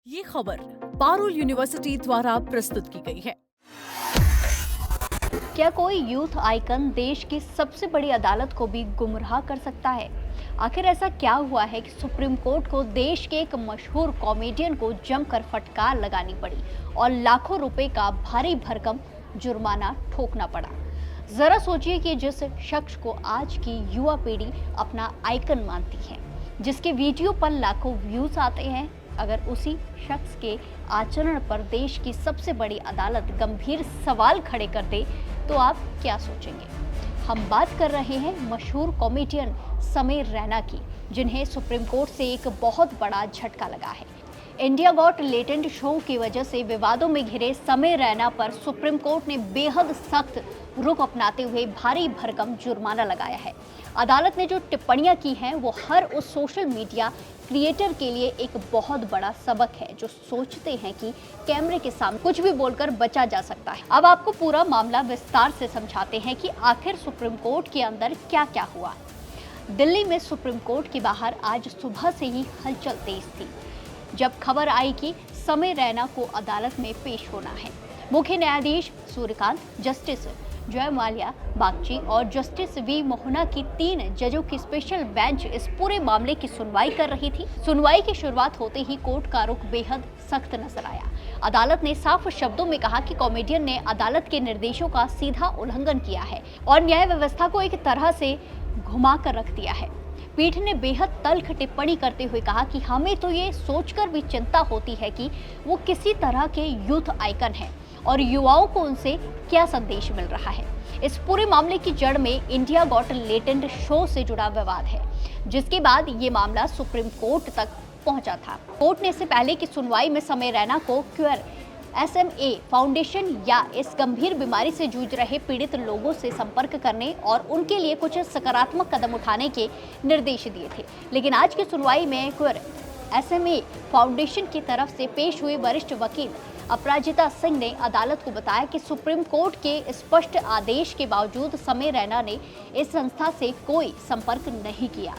ये खबर पारुल यूनिवर्सिटी द्वारा प्रस्तुत की गई है। क्या कोई यूथ आइकन देश की सबसे बड़ी अदालत को भी गुमराह कर सकता है? आखिर ऐसा क्या हुआ है कि सुप्रीम कोर्ट को देश के एक मशहूर कॉमेडियन को जमकर फटकार लगानी पड़ी और लाखों रुपए का भारी भरकम जुर्माना ठोकना पड़ा? जरा सोचिए कि जिस शख्स को आज की युवा पीढ़ी अपना आइकन मानती है, जिसके वीडियो पर लाखों व्यूज आते हैं, अगर उसी शख्स के आचरण पर देश की सबसे बड़ी अदालत गंभीर सवाल खड़े कर दे तो आप क्या सोचेंगे? हम बात कर रहे हैं मशहूर कॉमेडियन समय रैना की, जिन्हें सुप्रीम कोर्ट से एक बहुत बड़ा झटका लगा है। इंडिया गॉट टैलेंट शो की वजह से विवादों में घिरे समय रैना पर सुप्रीम कोर्ट ने बेहद सख्त रुख अपनाते हुए भारी भरकम जुर्माना लगाया है। अदालत ने जो टिप्पणियां की हैं वो हर उस सोशल मीडिया क्रिएटर के लिए एक बहुत बड़ा सबक है, जो सोचते हैं कि कैमरे के सामने कुछ भी बोलकर बचा जा सकता है। अब आपको पूरा मामला विस्तार से समझाते हैं कि आखिर सुप्रीम कोर्ट के अंदर क्या क्या हुआ। दिल्ली में सुप्रीम कोर्ट के बाहर आज सुबह से ही हलचल तेज थी, जब खबर आई कि समय रैना को अदालत में पेश होना है। मुख्य न्यायाधीश सूर्यकांत, जस्टिस जय माल्या बागची और जस्टिस वी मोहना की 3 जजों की स्पेशल बेंच इस पूरे मामले की सुनवाई कर रही थी। सुनवाई की शुरुआत होते ही कोर्ट का रुख बेहद सख्त नजर आया। अदालत ने साफ शब्दों में कहा कि कॉमेडियन ने अदालत के निर्देशों का सीधा उल्लंघन किया है और न्याय व्यवस्था को एक तरह से घुमा कर रख दिया है। पीठ ने बेहद तल्ख टिप्पणी करते हुए कहा कि हमें तो ये सोचकर भी चिंता होती है कि वो किसी तरह के यूथ आइकन हैं और युवाओं को उनसे क्या संदेश मिल रहा है। इस पूरे मामले की जड़ में इंडिया गॉट टैलेंट शो से जुड़ा विवाद है, जिसके बाद ये मामला सुप्रीम कोर्ट तक पहुंचा था। कोर्ट ने इससे पहले की सुनवाई में समय रैना को क्यूर SMA फाउंडेशन या इस गंभीर बीमारी से जूझ रहे पीड़ित लोगों से संपर्क करने और उनके लिए कुछ सकारात्मक कदम उठाने के निर्देश दिए थे। लेकिन आज की सुनवाई में क्यूर SMA फाउंडेशन की तरफ से पेश हुए वरिष्ठ वकील अपराजिता सिंह ने अदालत को बताया कि सुप्रीम कोर्ट के स्पष्ट आदेश के बावजूद समय रैना ने इस संस्था से कोई संपर्क नहीं किया।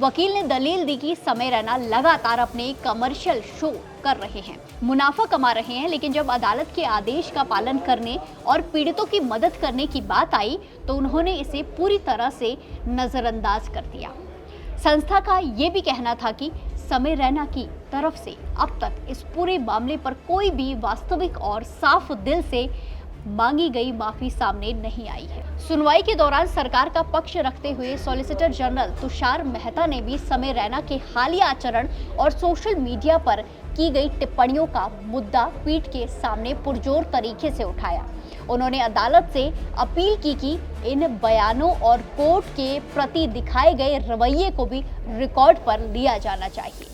वकील ने दलील दी कि समय रैना लगातार अपने कमर्शियल शो कर रहे हैं, मुनाफा कमा रहे हैं, लेकिन जब अदालत के आदेश का पालन करने और पीड़ितों की मदद करने की बात आई तो उन्होंने इसे पूरी तरह से नजरअंदाज कर दिया। संस्था का ये भी कहना था कि समय रैना की तरफ से अब तक इस पूरे मामले पर कोई भी वास्तविक और साफ दिल से मांगी गई माफी सामने नहीं आई है। सुनवाई के दौरान सरकार का पक्ष रखते हुए सॉलिसिटर जनरल तुषार मेहता ने भी समय रैना के हालिया आचरण और सोशल मीडिया पर की गई टिप्पणियों का मुद्दा पीठ के सामने पुरजोर तरीके से उठाया। उन्होंने अदालत से अपील की कि इन बयानों और कोर्ट के प्रति दिखाए गए रवैये को भी रिकॉर्ड पर लिया जाना चाहिए।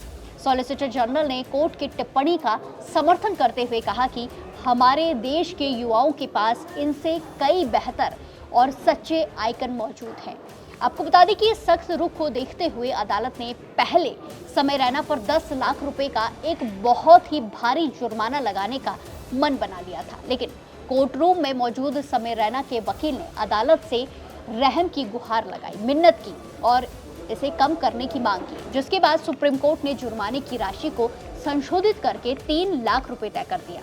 सॉलिसिटर जनरल ने कोर्ट की टिप्पणी का समर्थन करते हुए कहा कि हमारे देश के युवाओं के पास इनसे कई बेहतर और सच्चे आइकन मौजूद हैं। आपको बता दें कि इस सख्त रुख को देखते हुए अदालत ने पहले समय रैना पर 10 लाख रुपए का एक बहुत ही भारी जुर्माना लगाने का मन बना लिया था, लेकिन कोर्ट रूम में मौजूद समय रैना के वकील ने अदालत से रहम की गुहार लगाई, मिन्नत की और इसे कम करने की मांग की, जिसके बाद सुप्रीम कोर्ट ने जुर्माने की राशि को संशोधित करके 3 लाख रुपए तय कर दिया।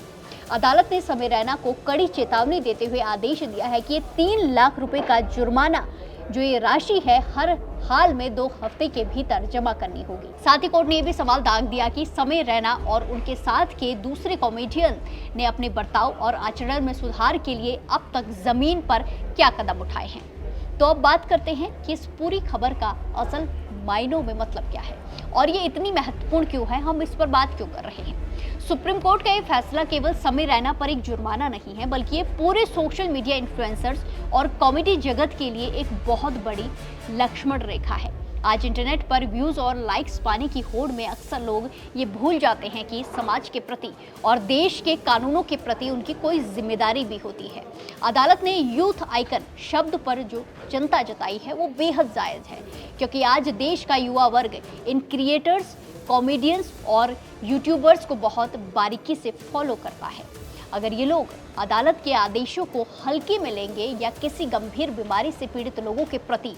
अदालत ने समय रैना को कड़ी चेतावनी देते हुए आदेश दिया है कि ये 3 लाख रुपए का जुर्माना जो ये राशि है हर हाल में 2 हफ्ते के भीतर जमा करनी होगी। साथ ही कोर्ट ने यह भी सवाल दाग दिया कि समय रैना और उनके साथ के दूसरे कॉमेडियन ने अपने बर्ताव और आचरण में सुधार के लिए अब तक जमीन पर क्या कदम उठाए हैं। तो अब बात करते हैं कि इस पूरी खबर का असल मायनों में मतलब क्या है और ये इतनी महत्वपूर्ण क्यों है, हम इस पर बात क्यों कर रहे हैं। सुप्रीम कोर्ट का ये फैसला केवल समय रैना पर एक जुर्माना नहीं है, बल्कि ये पूरे सोशल मीडिया इन्फ्लुएंसर्स और कॉमेडी जगत के लिए एक बहुत बड़ी लक्ष्मण रेखा है। आज इंटरनेट पर व्यूज और लाइक्स पाने की होड़ में अक्सर लोग ये भूल जाते हैं कि समाज के प्रति और देश के कानूनों के प्रति उनकी कोई जिम्मेदारी भी होती है। अदालत ने यूथ आइकन शब्द पर जो चिंता जताई है वो बेहद जायज है, क्योंकि आज देश का युवा वर्ग इन क्रिएटर्स, कॉमेडियंस और यूट्यूबर्स को बहुत बारीकी से फॉलो करता है। अगर ये लोग अदालत के आदेशों को हल्के में लेंगे या किसी गंभीर बीमारी से पीड़ित लोगों के प्रति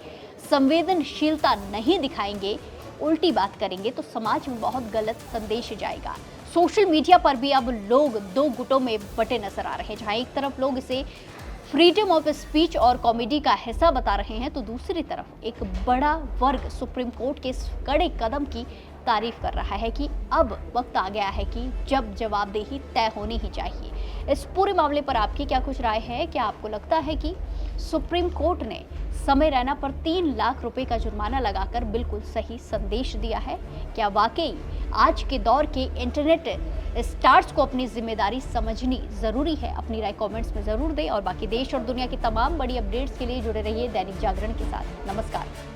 संवेदनशीलता नहीं दिखाएंगे, उल्टी बात करेंगे, तो समाज में बहुत गलत संदेश जाएगा। सोशल मीडिया पर भी अब लोग दो गुटों में बटे नजर आ रहे हैं, जहां एक तरफ लोग इसे फ्रीडम ऑफ स्पीच और कॉमेडी का हिस्सा बता रहे हैं, तो दूसरी तरफ एक बड़ा वर्ग सुप्रीम कोर्ट के इस कड़े कदम की तारीफ कर रहा है कि अब वक्त आ गया है कि जब जवाबदेही तय होनी ही चाहिए। इस पूरे मामले पर आपकी क्या कुछ राय है? क्या आपको लगता है कि सुप्रीम कोर्ट ने समय रैना पर 3 लाख रुपए का जुर्माना लगाकर बिल्कुल सही संदेश दिया है? क्या वाकई आज के दौर के इंटरनेट स्टार्स को अपनी जिम्मेदारी समझनी जरूरी है? अपनी राय कमेंट्स में जरूर दें और बाकी देश और दुनिया की तमाम बड़ी अपडेट्स के लिए जुड़े रहिए दैनिक जागरण के साथ। नमस्कार।